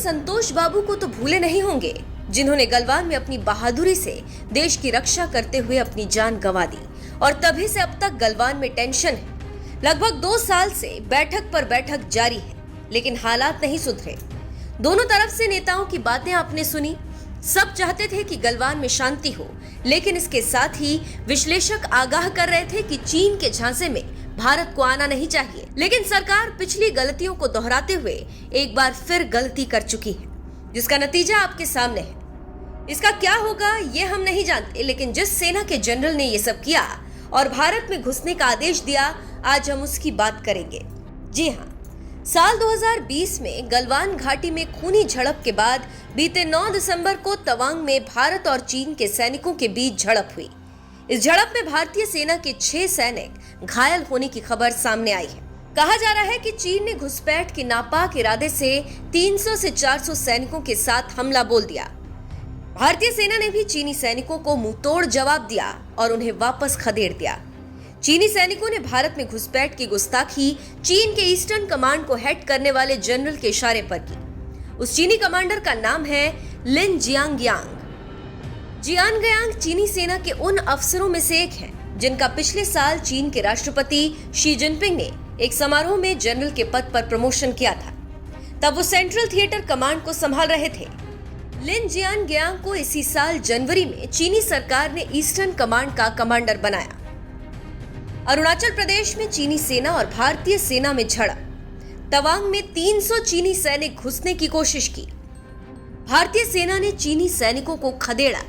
संतोष बाबू को तो भूले नहीं होंगे, जिन्होंने गलवान में अपनी बहादुरी से देश की रक्षा करते हुए अपनी जान गंवा दी। और तभी से अब तक गलवान में टेंशन है। लगभग 2 साल से बैठक पर बैठक जारी है, लेकिन हालात नहीं सुधरे। दोनों तरफ से नेताओं की बातें आपने सुनी। सब चाहते थे कि गलवान में शांति हो, लेकिन इसके साथ ही विश्लेषक आगाह कर रहे थे कि चीन के झांसे में भारत को आना नहीं चाहिए। लेकिन सरकार पिछली गलतियों को दोहराते हुए एक बार फिर गलती कर चुकी है, जिसका नतीजा आपके सामने है। इसका क्या होगा ये हम नहीं जानते, लेकिन जिस सेना के जनरल ने ये सब किया और भारत में घुसने का आदेश दिया, आज हम उसकी बात करेंगे। जी हाँ, साल 2020 में गलवान घाटी में खूनी झड़प के बाद बीते 9 दिसंबर को तवांग में भारत और चीन के सैनिकों के बीच झड़प हुई। इस झड़प में भारतीय सेना के 6 सैनिक घायल होने की खबर सामने आई है। कहा जा रहा है कि चीन ने घुसपैठ के नापाक इरादे से 300 से 400 सैनिकों के साथ हमला बोल दिया। भारतीय सेना ने भी चीनी सैनिकों को मुंहतोड़ जवाब दिया और उन्हें वापस खदेड़ दिया। चीनी सैनिकों ने भारत में घुसपैठ की गुस्ताखी चीन के ईस्टर्न कमांड को हेड करने वाले जनरल के इशारे पर की। उस चीनी कमांडर का नाम है लिन जियांगयांग। जियांगयांग चीनी सेना के उन अफसरों में से एक हैं, जिनका पिछले साल चीन के राष्ट्रपति शी जिनपिंग ने एक समारोह में जनरल के पद पर प्रमोशन किया था। तब वो सेंट्रल थिएटर कमांड को संभाल रहे थे। लिन जियांगयांग को इसी साल जनवरी में चीनी सरकार ने ईस्टर्न कमांड का कमांडर बनाया। अरुणाचल प्रदेश में चीनी सेना और भारतीय सेना में झड़प। तवांग में 300 चीनी सैनिक घुसने की कोशिश की। भारतीय सेना ने चीनी सैनिकों को खदेड़ा।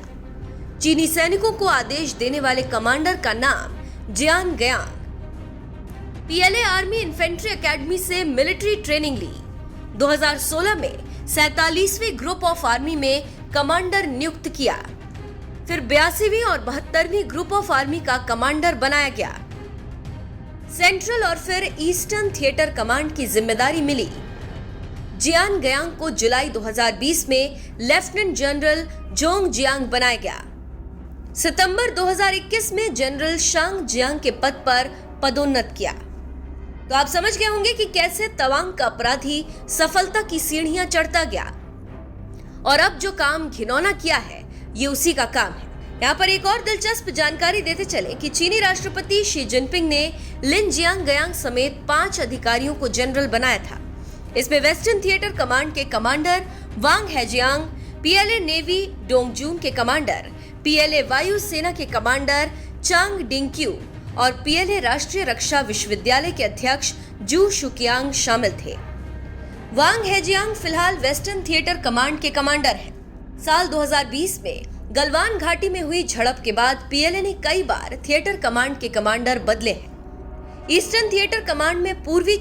चीनी सैनिकों को आदेश देने वाले कमांडर का नाम जियांगयांग। पीएलए आर्मी इन्फेंट्री एकेडमी से मिलिट्री ट्रेनिंग ली। 2016 में 47वीं ग्रुप ऑफ आर्मी में कमांडर नियुक्त किया। फिर 82वीं और 72वीं ग्रुप ऑफ आर्मी का कमांडर बनाया गया। सेंट्रल और फिर ईस्टर्न थिएटर कमांड की जिम्मेदारी मिली। जियांगयांग को जुलाई 2020 में लेफ्टिनेंट जनरल जोंग जियांग बनाया गया। सितंबर 2021 में जनरल शांग जियांग के पद पर पदोन्नत किया। तो आप समझ गए होंगे कि कैसे तवांग का अपराधी सफलता की सीढ़ियां चढ़ता गया। और अब जो काम घिनौना किया है, ये उसी का काम है। यहाँ पर एक और दिलचस्प जानकारी देते चले कि चीनी राष्ट्रपति शी जिनपिंग ने लिन जियांगयांग समेत 5 अधिकारियों को जनरल बनाया था। इसमें वेस्टर्न थिएटर कमांड के कमांडर वांग हेजियांग, पीएलए नेवी डोंगजून के कमांडर, पीएलए वायु सेना के कमांडर चांग डिंगक्यू और पीएलए राष्ट्रीय रक्षा विश्वविद्यालय के अध्यक्ष जू शुकियांग शामिल थे। वांग हेजियांग फिलहाल वेस्टर्न थिएटर कमांड के कमांडर हैं। साल 2020 में गलवान घाटी में हुई झड़प के बाद पीएलए ने कई बार थिएटर कमांड के कमांडर बदले हैं। ईस्टर्न थिएटर कमांड में पूर्वी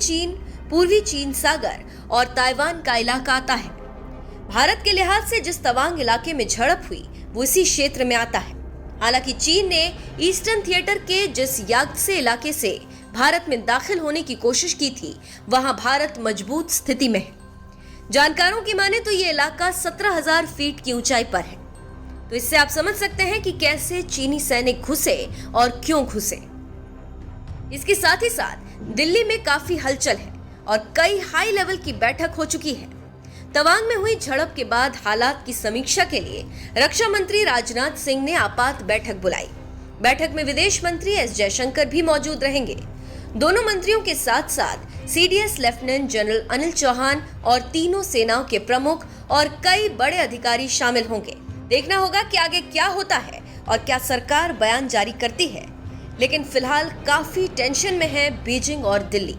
चीन सागर और ताइवान का इलाका आता है। भारत के लिहाज से जिस तवांग इलाके में झड़प हुई वो इसी क्षेत्र में आता है। हालांकि चीन ने ईस्टर्न थिएटर के जिस याग्त्से इलाके से भारत में दाखिल होने की कोशिश की थी, वहां भारत मजबूत स्थिति में है। जानकारों की माने तो ये इलाका 17,000 फीट की ऊंचाई पर है। तो इससे आप समझ सकते हैं कि कैसे चीनी सैनिक घुसे और क्यों घुसे। इसके साथ ही साथ दिल्ली में काफी हलचल है और कई हाई लेवल की बैठक हो चुकी है। तवांग में हुई झड़प के बाद हालात की समीक्षा के लिए रक्षा मंत्री राजनाथ सिंह ने आपात बैठक बुलाई। बैठक में विदेश मंत्री एस जयशंकर भी मौजूद रहेंगे। दोनों मंत्रियों के साथ साथ CDS lieutenant general Anil Chauhan और तीनों सेनाओं के प्रमुख और कई बड़े अधिकारी शामिल होंगे। देखना होगा कि आगे क्या होता है और क्या सरकार बयान जारी करती है। लेकिन फिलहाल काफी टेंशन में है बीजिंग और दिल्ली।